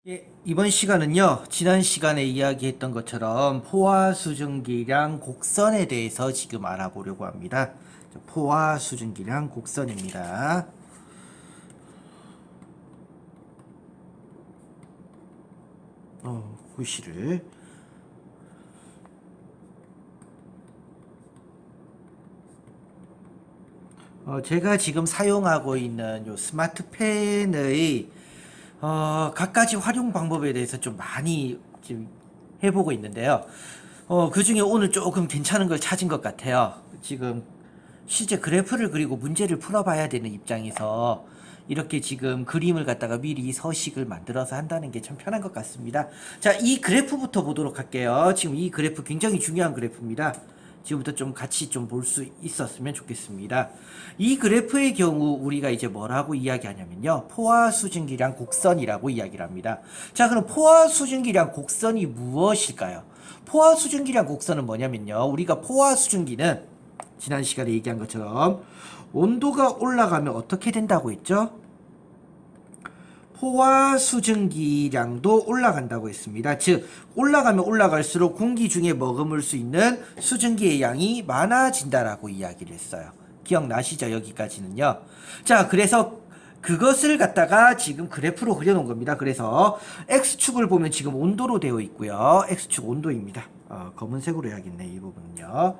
예, 이번 시간은요, 지난 시간에 이야기했던 것처럼 포화 수증기량 곡선에 대해서 지금 알아보려고 합니다. 포화 수증기량 곡선입니다. 글씨를 제가 지금 사용하고 있는 요 스마트펜의 갖가지 활용 방법에 대해서 좀 많이 지금 해보고 있는데요. 그 중에 오늘 조금 괜찮은 걸 찾은 것 같아요. 지금 실제 그래프를 그리고 문제를 풀어봐야 되는 입장에서 이렇게 지금 그림을 갖다가 미리 서식을 만들어서 한다는 게 참 편한 것 같습니다. 자, 이 그래프부터 보도록 할게요. 지금 이 그래프 굉장히 중요한 그래프입니다. 지금부터 좀 같이 좀 볼 수 있었으면 좋겠습니다. 이 그래프의 경우 우리가 이제 뭐라고 이야기하냐면요. 포화 수증기량 곡선이라고 이야기를 합니다. 자, 그럼 포화 수증기량 곡선이 무엇일까요? 포화 수증기량 곡선은 뭐냐면요. 우리가 포화 수증기는 지난 시간에 얘기한 것처럼 온도가 올라가면 어떻게 된다고 했죠? 포화 수증기량도 올라간다고 했습니다. 즉 올라가면 올라갈수록 공기 중에 머금을 수 있는 수증기의 양이 많아진다라고 이야기를 했어요. 기억나시죠? 여기까지는요. 자, 그래서 그것을 갖다가 지금 그래프로 그려놓은 겁니다. 그래서 X축을 보면 지금 온도로 되어 있고요. X축 온도입니다. 검은색으로 해야겠네, 이 부분은요.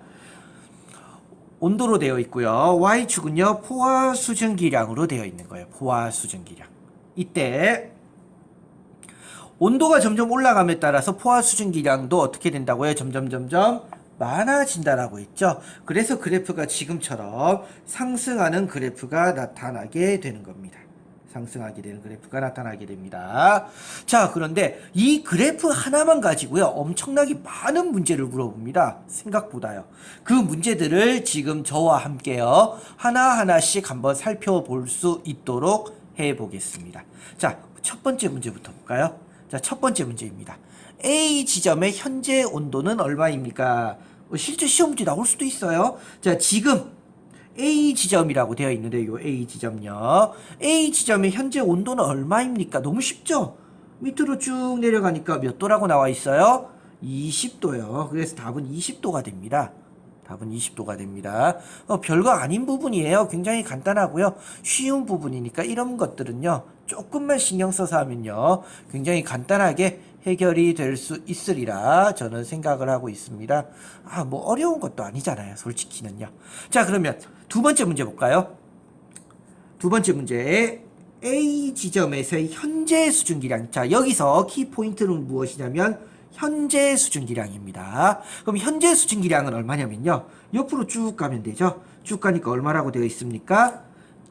온도로 되어 있고요. Y축은요, 포화 수증기량으로 되어 있는 거예요. 포화 수증기량. 이때 온도가 점점 올라감에 따라서 포화 수증기량도 어떻게 된다고요? 점점 많아진다라고 했죠. 그래서 그래프가 지금처럼 상승하는 그래프가 나타나게 되는 겁니다. 상승하게 되는 그래프가 나타나게 됩니다. 자, 그런데 이 그래프 하나만 가지고요, 엄청나게 많은 문제를 물어봅니다. 생각보다요. 그 문제들을 지금 저와 함께요, 하나하나씩 한번 살펴볼 수 있도록 해보겠습니다. 자, 첫 번째 문제부터 볼까요? 자, 첫 번째 문제입니다. A 지점의 현재 온도는 얼마입니까? 실제 시험 문제 나올 수도 있어요. 자, 지금 A 지점이라고 되어 있는데, 요 A 지점요. A 지점의 현재 온도는 얼마입니까? 너무 쉽죠? 밑으로 쭉 내려가니까 몇 도라고 나와 있어요? 20도요. 그래서 답은 20도가 됩니다. 답은 20도가 됩니다. 별거 아닌 부분이에요. 굉장히 간단하고요. 쉬운 부분이니까 이런 것들은요, 조금만 신경 써서 하면요, 굉장히 간단하게 해결이 될 수 있으리라 저는 생각을 하고 있습니다. 뭐 어려운 것도 아니잖아요, 솔직히는요. 자, 그러면 두 번째 문제 볼까요? 두 번째 문제, A 지점에서의 현재 수증기량. 자, 여기서 키포인트는 무엇이냐면 현재 수증기량입니다. 그럼 현재 수증기량은 얼마냐면요, 옆으로 쭉 가면 되죠. 쭉 가니까 얼마라고 되어 있습니까?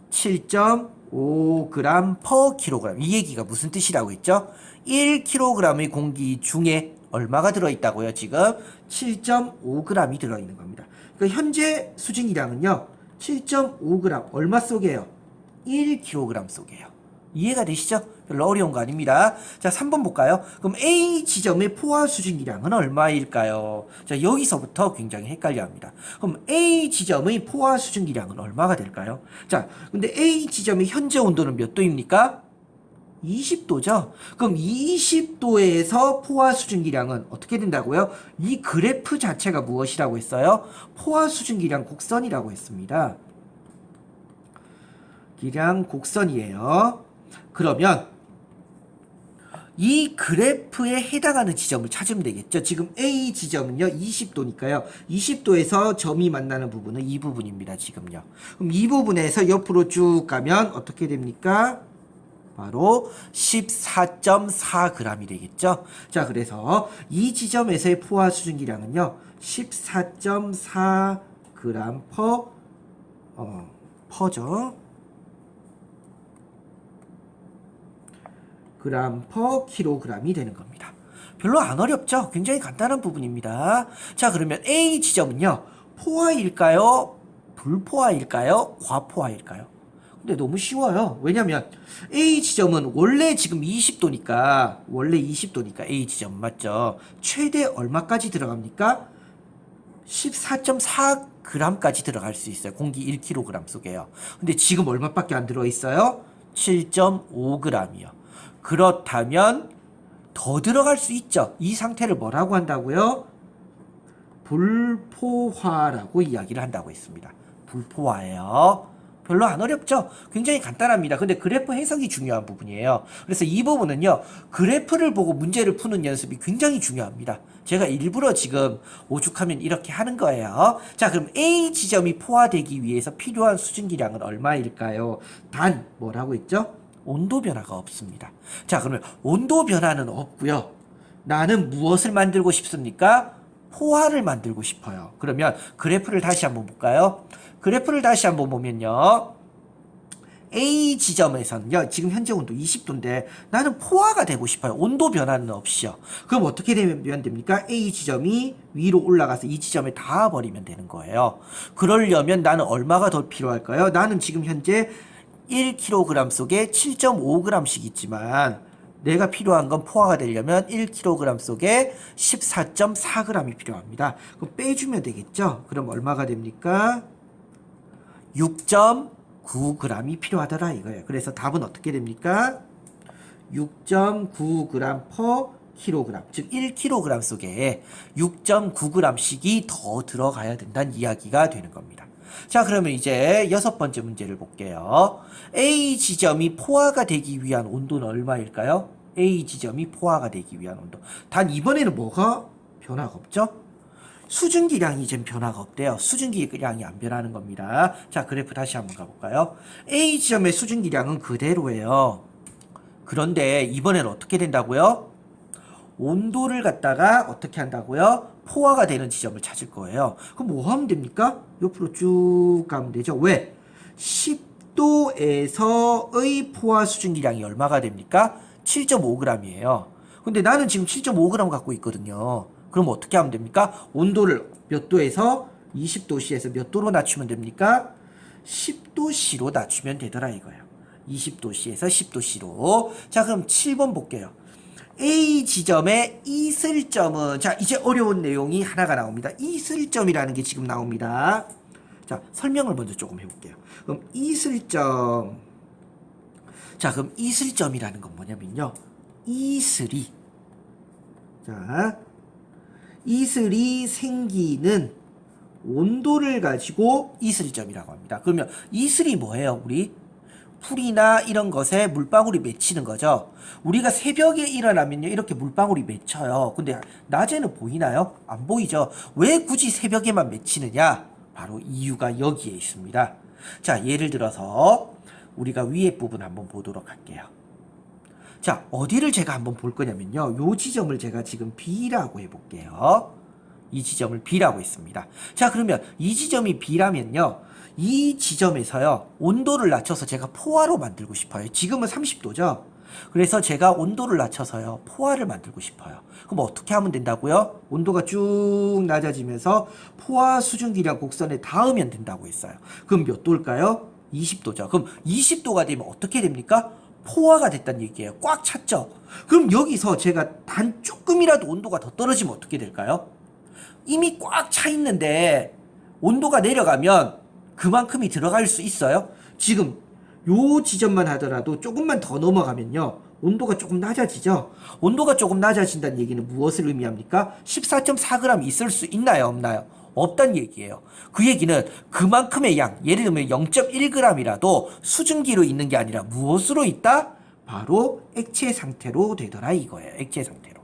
7.5g/kg. 이 얘기가 무슨 뜻이라고 했죠? 1kg의 공기 중에 얼마가 들어있다고요? 지금 7.5g이 들어있는 겁니다. 그러니까 현재 수증기량은요, 7.5g 얼마 속에요? 1kg 속에요. 이해가 되시죠? 별로 어려운 거 아닙니다. 자, 3번 볼까요? 그럼 A 지점의 포화 수증기량은 얼마일까요? 자, 여기서부터 굉장히 헷갈려 합니다. 그럼 A 지점의 포화 수증기량은 얼마가 될까요? 자, 근데 A 지점의 현재 온도는 몇 도입니까? 20도죠? 그럼 20도에서 포화 수증기량은 어떻게 된다고요? 이 그래프 자체가 무엇이라고 했어요? 포화 수증기량 곡선이라고 했습니다. 기량 곡선이에요. 그러면 이 그래프에 해당하는 지점을 찾으면 되겠죠. 지금 A 지점은요, 20도니까요. 20도에서 점이 만나는 부분은 이 부분입니다, 지금요. 그럼 이 부분에서 옆으로 쭉 가면 어떻게 됩니까? 바로 14.4g이 되겠죠. 자, 그래서 이 지점에서의 포화 수증기량은요, 14.4g 퍼죠. g/kg이 되는 겁니다. 별로 안 어렵죠? 굉장히 간단한 부분입니다. 자, 그러면 A 지점은요, 포화일까요? 불포화일까요? 과포화일까요? 근데 너무 쉬워요. 왜냐면 A 지점은 원래 지금 20도니까, 원래 20도니까 A 지점 맞죠? 최대 얼마까지 들어갑니까? 14.4g까지 들어갈 수 있어요. 공기 1kg 속에요. 근데 지금 얼마밖에 안 들어있어요? 7.5g이요. 그렇다면 더 들어갈 수 있죠. 이 상태를 뭐라고 한다고요? 불포화라고 이야기를 한다고 했습니다. 불포화예요. 별로 안 어렵죠? 굉장히 간단합니다. 근데 그래프 해석이 중요한 부분이에요. 그래서 이 부분은요, 그래프를 보고 문제를 푸는 연습이 굉장히 중요합니다. 제가 일부러 지금 오죽하면 이렇게 하는 거예요. 자, 그럼 A 지점이 포화되기 위해서 필요한 수증기량은 얼마일까요? 단, 뭐라고 했죠? 온도 변화가 없습니다. 자, 그러면 온도 변화는 없고요. 나는 무엇을 만들고 싶습니까? 포화를 만들고 싶어요. 그러면 그래프를 다시 한번 볼까요? 그래프를 다시 한번 보면요. A 지점에서는요. 지금 현재 온도 20도인데 나는 포화가 되고 싶어요. 온도 변화는 없이요. 그럼 어떻게 되면 됩니까? A 지점이 위로 올라가서 이 지점에 닿아버리면 되는 거예요. 그러려면 나는 얼마가 더 필요할까요? 나는 지금 현재 1kg 속에 7.5g씩 있지만 내가 필요한 건 포화가 되려면 1kg 속에 14.4g이 필요합니다. 그럼 빼주면 되겠죠? 그럼 얼마가 됩니까? 6.9g이 필요하더라 이거예요. 그래서 답은 어떻게 됩니까? 6.9g per kg. 즉 1kg 속에 6.9g씩이 더 들어가야 된다는 이야기가 되는 겁니다. 자, 그러면 이제 6번째 문제를 볼게요. A 지점이 포화가 되기 위한 온도는 얼마일까요? A 지점이 포화가 되기 위한 온도. 단 이번에는 뭐가 변화가 없죠? 수증기량이 이제 변화가 없대요. 수증기량이 안 변하는 겁니다. 자, 그래프 다시 한번 가볼까요? A 지점의 수증기량은 그대로예요. 그런데 이번에는 어떻게 된다고요? 온도를 갖다가 어떻게 한다고요? 포화가 되는 지점을 찾을 거예요. 그럼 뭐 하면 됩니까? 옆으로 쭉 가면 되죠. 왜? 10도에서의 포화 수증기량이 얼마가 됩니까? 7.5g이에요. 근데 나는 지금 7.5g 갖고 있거든요. 그럼 어떻게 하면 됩니까? 온도를 몇 도에서 20도씨에서 몇 도로 낮추면 됩니까? 10도씨로 낮추면 되더라 이거예요. 20도씨에서 10도씨로. 자, 그럼 7번 볼게요. A 지점의 이슬점은, 자, 이제 어려운 내용이 하나가 나옵니다. 이슬점이라는 게 지금 나옵니다. 자, 설명을 먼저 조금 해볼게요. 그럼 이슬점. 자, 그럼 이슬점이라는 건 뭐냐면요. 이슬이, 자, 이슬이 생기는 온도를 가지고 이슬점이라고 합니다. 그러면 이슬이 뭐예요, 우리? 풀이나 이런 것에 물방울이 맺히는 거죠. 우리가 새벽에 일어나면요, 이렇게 물방울이 맺혀요. 근데 낮에는 보이나요? 안 보이죠. 왜 굳이 새벽에만 맺히느냐? 바로 이유가 여기에 있습니다. 자, 예를 들어서 우리가 위에 부분 한번 보도록 할게요. 자, 어디를 제가 한번 볼 거냐면요, 요 지점을 제가 지금 B라고 해볼게요. 이 지점을 B라고 했습니다. 자, 그러면 이 지점이 B라면요, 이 지점에서요, 온도를 낮춰서 제가 포화로 만들고 싶어요. 지금은 30도죠. 그래서 제가 온도를 낮춰서요, 포화를 만들고 싶어요. 그럼 어떻게 하면 된다고요? 온도가 쭉 낮아지면서 포화 수증기량 곡선에 닿으면 된다고 했어요. 그럼 몇 도일까요? 20도죠. 그럼 20도가 되면 어떻게 됩니까? 포화가 됐다는 얘기예요. 꽉 찼죠. 그럼 여기서 제가 단 조금이라도 온도가 더 떨어지면 어떻게 될까요? 이미 꽉 차 있는데 온도가 내려가면 그만큼이 들어갈 수 있어요? 지금 요 지점만 하더라도 조금만 더 넘어가면요, 온도가 조금 낮아지죠. 온도가 조금 낮아진다는 얘기는 무엇을 의미합니까? 14.4g 있을 수 있나요, 없나요? 없다는 얘기예요. 그 얘기는 그만큼의 양, 예를 들면 0.1g이라도 수증기로 있는 게 아니라 무엇으로 있다? 바로 액체 상태로 되더라 이거예요. 액체 상태로.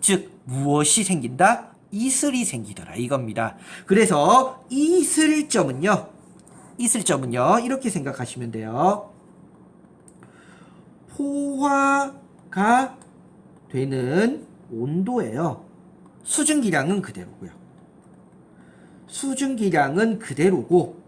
즉 무엇이 생긴다? 이슬이 생기더라 이겁니다. 그래서 이슬점은요 이렇게 생각하시면 돼요. 포화가 되는 온도예요. 수증기량은 그대로고요. 수증기량은 그대로고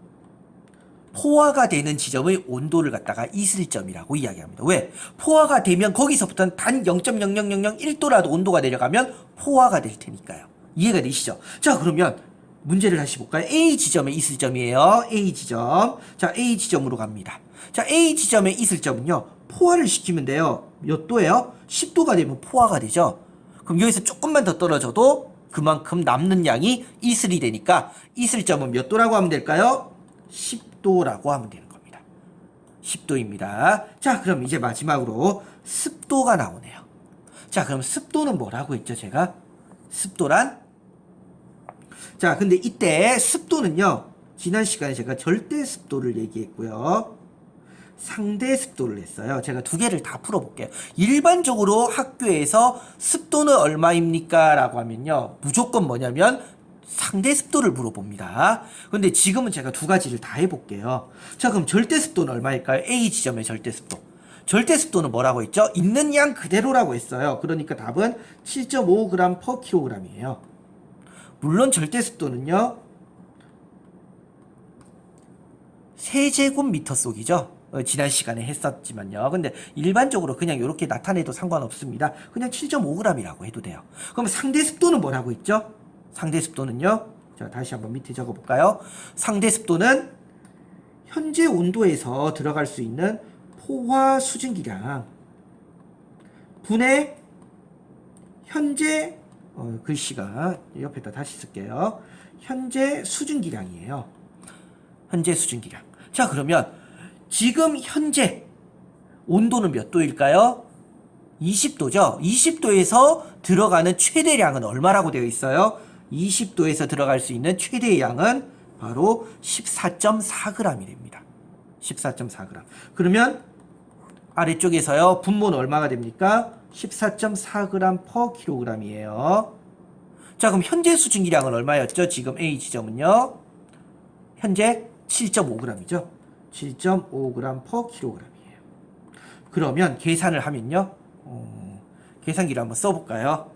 포화가 되는 지점의 온도를 갖다가 이슬점이라고 이야기합니다. 왜? 포화가 되면 거기서부터는 단 0.00001도라도 온도가 내려가면 포화가 될 테니까요. 이해가 되시죠? 자, 그러면 문제를 다시 볼까요? A 지점의 이슬점이에요. A 지점. 자, A 지점으로 갑니다. 자, A 지점의 이슬점은요, 포화를 시키면 돼요. 몇 도예요? 10도가 되면 포화가 되죠. 그럼 여기서 조금만 더 떨어져도 그만큼 남는 양이 이슬이 되니까 이슬점은 몇 도라고 하면 될까요? 10도라고 하면 되는 겁니다. 10도입니다. 자, 그럼 이제 마지막으로 습도가 나오네요. 자, 그럼 습도는 뭐라고 했죠, 제가? 습도란? 자, 근데 이때 습도는요, 지난 시간에 제가 절대 습도를 얘기했고요. 상대 습도를 했어요. 제가 두 개를 다 풀어볼게요. 일반적으로 학교에서 습도는 얼마입니까? 라고 하면요, 무조건 뭐냐면 상대 습도를 물어봅니다. 근데 지금은 제가 두 가지를 다 해볼게요. 자, 그럼 절대 습도는 얼마일까요? A 지점의 절대 습도. 절대 습도는 뭐라고 했죠? 있는 양 그대로라고 했어요. 그러니까 답은 7.5g per kg이에요. 물론 절대 습도는요, 세제곱미터 속이죠. 지난 시간에 했었지만요. 근데 일반적으로 그냥 이렇게 나타내도 상관없습니다. 그냥 7.5g이라고 해도 돼요. 그럼 상대 습도는 뭐라고 했죠? 상대 습도는요, 자, 다시 한번 밑에 적어볼까요? 상대 습도는 현재 온도에서 들어갈 수 있는 포화 수증기량 분의 현재 글씨가 옆에다 다시 쓸게요. 현재 수증기량이에요. 현재 수증기량. 자, 그러면 지금 현재 온도는 몇 도일까요? 20도죠. 20도에서 들어가는 최대량은 얼마라고 되어 있어요? 20도에서 들어갈 수 있는 최대량은 바로 14.4g이 됩니다. 14.4g. 그러면 아래쪽에서요, 분모는 얼마가 됩니까? 14.4g per kg이에요. 자, 그럼 현재 수증기량은 얼마였죠? 지금 A 지점은요, 현재 7.5g이죠. 7.5g per kg이에요. 그러면 계산을 하면요, 계산기를 한번 써볼까요?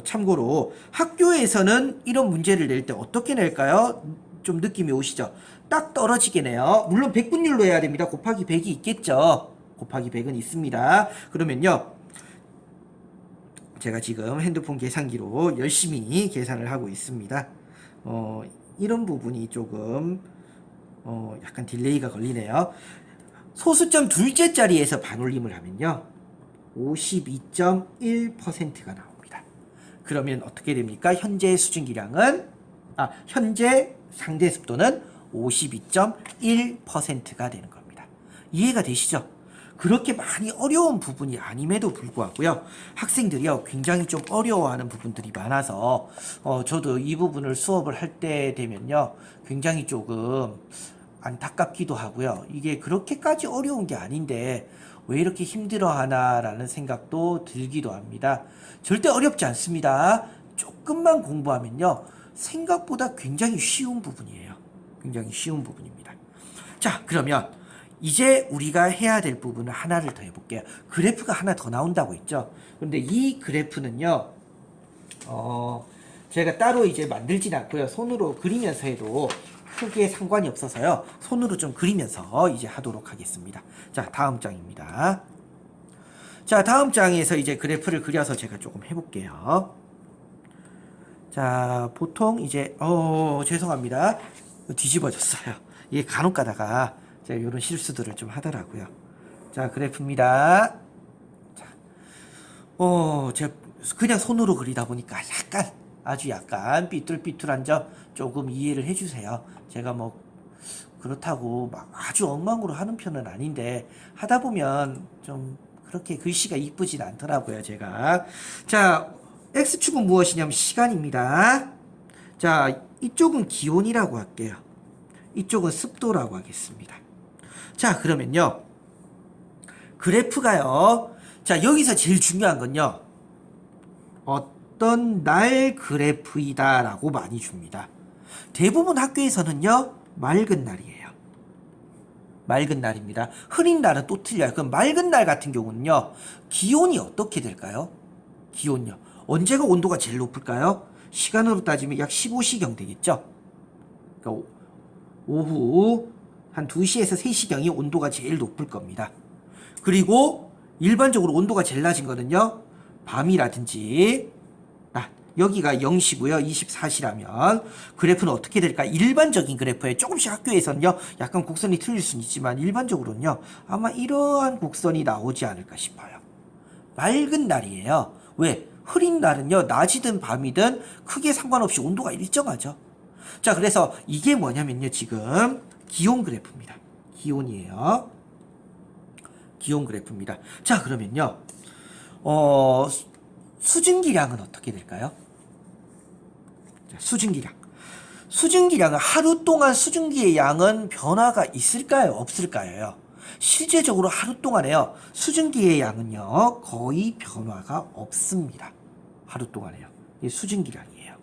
참고로 학교에서는 이런 문제를 낼 때 어떻게 낼까요? 좀 느낌이 오시죠? 딱 떨어지게 내요. 물론 백분율로 해야 됩니다. 곱하기 100이 있겠죠. 곱하기 100은 있습니다. 그러면요, 제가 지금 핸드폰 계산기로 열심히 계산을 하고 있습니다. 이런 부분이 조금 약간 딜레이가 걸리네요. 소수점 둘째 자리에서 반올림을 하면요, 52.1%가 나옵니다. 그러면 어떻게 됩니까? 현재 수증기량은, 현재 상대 습도는 52.1%가 되는 겁니다. 이해가 되시죠? 그렇게 많이 어려운 부분이 아님에도 불구하고요, 학생들이요, 굉장히 좀 어려워하는 부분들이 많아서 저도 이 부분을 수업을 할 때 되면요, 굉장히 조금 안타깝기도 하고요. 이게 그렇게까지 어려운 게 아닌데 왜 이렇게 힘들어하나라는 생각도 들기도 합니다. 절대 어렵지 않습니다. 조금만 공부하면요, 생각보다 굉장히 쉬운 부분이에요. 굉장히 쉬운 부분입니다. 자, 그러면 이제 우리가 해야 될 부분을 하나를 더 해볼게요. 그래프가 하나 더 나온다고 했죠. 그런데 이 그래프는요, 제가 따로 이제 만들진 않고요, 손으로 그리면서 해도 크게 상관이 없어서요, 손으로 좀 그리면서 이제 하도록 하겠습니다. 자, 다음 장입니다. 자, 다음 장에서 이제 그래프를 그려서 제가 조금 해볼게요. 자, 보통 이제 죄송합니다. 뒤집어졌어요. 이게 간혹 가다가 제가 이런 실수들을 좀 하더라고요. 자, 그래프입니다. 자, 제가 그냥 손으로 그리다 보니까 아주 약간 삐뚤삐뚤한 점 조금 이해를 해주세요. 제가 뭐 그렇다고 막 아주 엉망으로 하는 편은 아닌데, 하다 보면 좀 그렇게 글씨가 이쁘진 않더라고요, 제가. 자, X축은 무엇이냐면 시간입니다. 자, 이쪽은 기온이라고 할게요. 이쪽은 습도라고 하겠습니다. 자, 그러면요, 그래프가요, 자, 여기서 제일 중요한 건요, 어떤 날 그래프이다 라고 많이 줍니다. 대부분 학교에서는요, 맑은 날이에요. 맑은 날입니다. 흐린 날은 또 틀려요. 그럼 맑은 날 같은 경우는요, 기온이 어떻게 될까요? 기온요, 언제가 온도가 제일 높을까요? 시간으로 따지면 약 15시경 되겠죠. 그러니까 오후 한 2시에서 3시경이 온도가 제일 높을 겁니다. 그리고 일반적으로 온도가 제일 낮은 거는요, 밤이라든지, 여기가 0시고요. 24시라면 그래프는 어떻게 될까? 일반적인 그래프에 조금씩 학교에서는요, 약간 곡선이 틀릴 수는 있지만 일반적으로는요, 아마 이러한 곡선이 나오지 않을까 싶어요. 맑은 날이에요. 왜? 흐린 날은요, 낮이든 밤이든 크게 상관없이 온도가 일정하죠. 자, 그래서 이게 뭐냐면요, 지금 기온 그래프입니다. 기온이에요. 기온 그래프입니다. 자, 그러면요, 수증기량은 어떻게 될까요? 자, 수증기량은 하루 동안 수증기의 양은 변화가 있을까요? 없을까요? 실제적으로 하루 동안에요. 수증기의 양은요. 거의 변화가 없습니다. 하루 동안에요. 이게 수증기량이에요.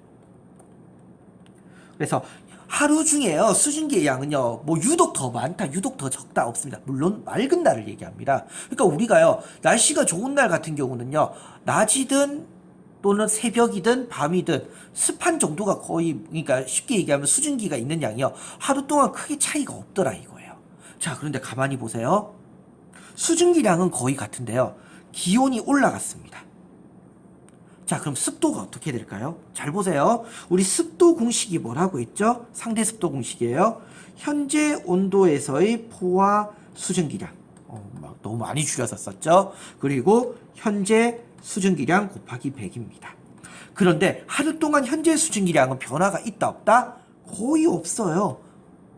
그래서 하루 중에요. 수증기의 양은요. 뭐 유독 더 많다, 유독 더 적다 없습니다. 물론 맑은 날을 얘기합니다. 그러니까 우리가요. 날씨가 좋은 날 같은 경우는요. 낮이든 또는 새벽이든 밤이든 습한 정도가 거의, 그러니까 쉽게 얘기하면 수증기가 있는 양이요. 하루 동안 크게 차이가 없더라 이거예요. 자, 그런데 가만히 보세요. 수증기량은 거의 같은데요. 기온이 올라갔습니다. 자, 그럼 습도가 어떻게 될까요? 잘 보세요. 우리 습도 공식이 뭐라고 했죠? 상대 습도 공식이에요. 현재 온도에서의 포화 수증기량. 막 너무 많이 줄여서 썼죠? 그리고 현재 수증기량 곱하기 100입니다. 그런데 하루 동안 현재 수증기량은 변화가 있다 없다? 거의 없어요.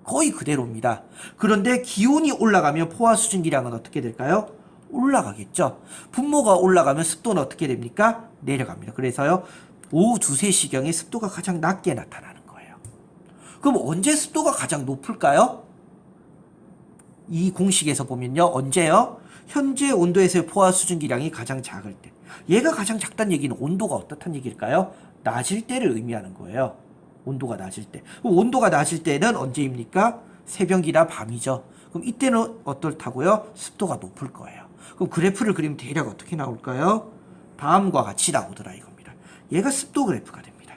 거의 그대로입니다. 그런데 기온이 올라가면 포화 수증기량은 어떻게 될까요? 올라가겠죠. 분모가 올라가면 습도는 어떻게 됩니까? 내려갑니다. 그래서요. 오후 2, 3시경에 습도가 가장 낮게 나타나는 거예요. 그럼 언제 습도가 가장 높을까요? 이 공식에서 보면요. 언제요? 현재 온도에서의 포화 수증기량이 가장 작을 때. 얘가 가장 작다는 얘기는 온도가 어떻다는 얘기일까요? 낮을 때를 의미하는 거예요. 온도가 낮을 때. 그럼 온도가 낮을 때는 언제입니까? 새벽이나 밤이죠. 그럼 이때는 어떻다고요? 습도가 높을 거예요. 그럼 그래프를 그리면 대략 어떻게 나올까요? 다음과 같이 나오더라 이겁니다. 얘가 습도 그래프가 됩니다.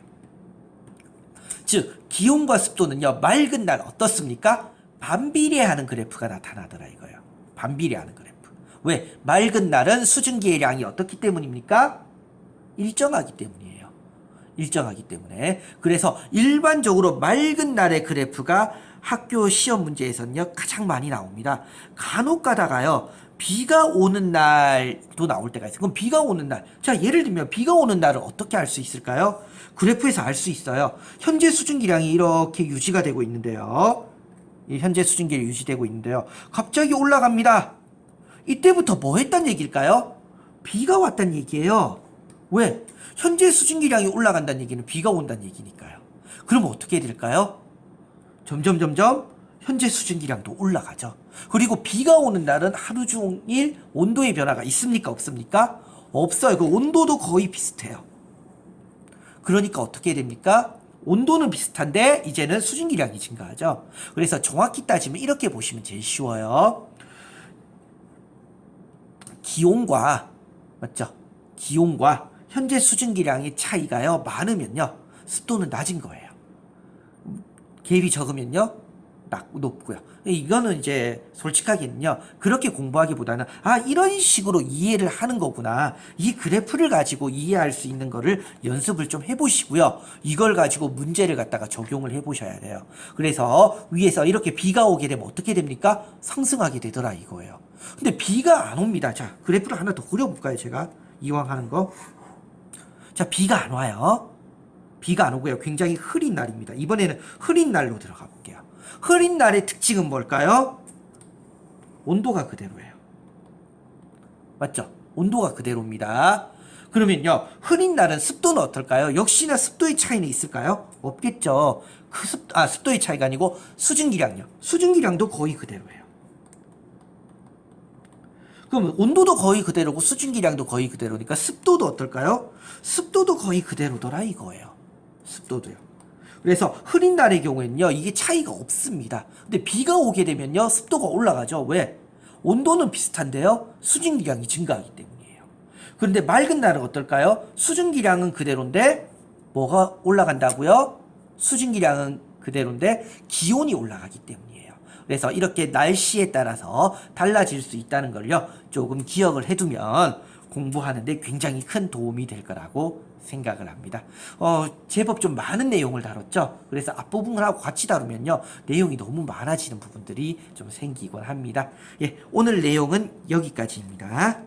즉 기온과 습도는요. 맑은 날 어떻습니까? 반비례하는 그래프가 나타나더라 이거예요. 반비례하는 그래프. 왜? 맑은 날은 수증기의 양이 어떻기 때문입니까? 일정하기 때문이에요. 일정하기 때문에. 그래서 일반적으로 맑은 날의 그래프가 학교 시험 문제에서는요. 가장 많이 나옵니다. 간혹 가다가요. 비가 오는 날도 나올 때가 있어요. 그럼 비가 오는 날. 자, 예를 들면 비가 오는 날을 어떻게 알 수 있을까요? 그래프에서 알 수 있어요. 현재 수증기량이 이렇게 유지가 되고 있는데요. 현재 수증기량이 유지되고 있는데요. 갑자기 올라갑니다. 이때부터 뭐 했단 얘기일까요? 비가 왔단 얘기예요. 왜? 현재 수증기량이 올라간다는 얘기는 비가 온다는 얘기니까요. 그럼 어떻게 될까요? 점점 현재 수증기량도 올라가죠. 그리고 비가 오는 날은 하루 종일 온도의 변화가 있습니까? 없습니까? 없어요. 그 온도도 거의 비슷해요. 그러니까 어떻게 됩니까? 온도는 비슷한데 이제는 수증기량이 증가하죠. 그래서 정확히 따지면 이렇게 보시면 제일 쉬워요. 기온과 맞죠? 기온과 현재 수증기량의 차이가요 많으면요 습도는 낮은 거예요. 갭이 적으면요 높고요. 이거는 이제 솔직하게는요 그렇게 공부하기보다는 이런 식으로 이해를 하는 거구나, 이 그래프를 가지고 이해할 수 있는 거를 연습을 좀 해보시고요, 이걸 가지고 문제를 갖다가 적용을 해보셔야 돼요. 그래서 위에서 이렇게 비가 오게 되면 어떻게 됩니까? 상승하게 되더라 이거예요. 근데 비가 안 옵니다. 자, 그래프를 하나 더 그려볼까요? 제가 이왕 하는 거. 자, 비가 안 와요. 비가 안 오고요. 굉장히 흐린 날입니다. 이번에는 흐린 날로 들어가 볼게요. 흐린 날의 특징은 뭘까요? 온도가 그대로예요. 맞죠? 온도가 그대로입니다. 그러면요, 흐린 날은 습도는 어떨까요? 역시나 습도의 차이는 있을까요? 없겠죠. 습도의 차이가 아니고 수증기량요. 수증기량도 거의 그대로예요. 그럼 온도도 거의 그대로고 수증기량도 거의 그대로니까 습도도 어떨까요? 습도도 거의 그대로더라 이거예요. 습도도요. 그래서 흐린 날의 경우에는요 이게 차이가 없습니다. 근데 비가 오게 되면요 습도가 올라가죠. 왜? 온도는 비슷한데요 수증기량이 증가하기 때문이에요. 그런데 맑은 날은 어떨까요? 수증기량은 그대로인데 뭐가 올라간다고요? 수증기량은 그대로인데 기온이 올라가기 때문이에요. 그래서 이렇게 날씨에 따라서 달라질 수 있다는 걸요 조금 기억을 해두면 공부하는데 굉장히 큰 도움이 될 거라고 생각을 합니다. 제법 좀 많은 내용을 다뤘죠. 그래서 앞부분하고 같이 다루면요 내용이 너무 많아지는 부분들이 좀 생기곤 합니다. 예, 오늘 내용은 여기까지입니다.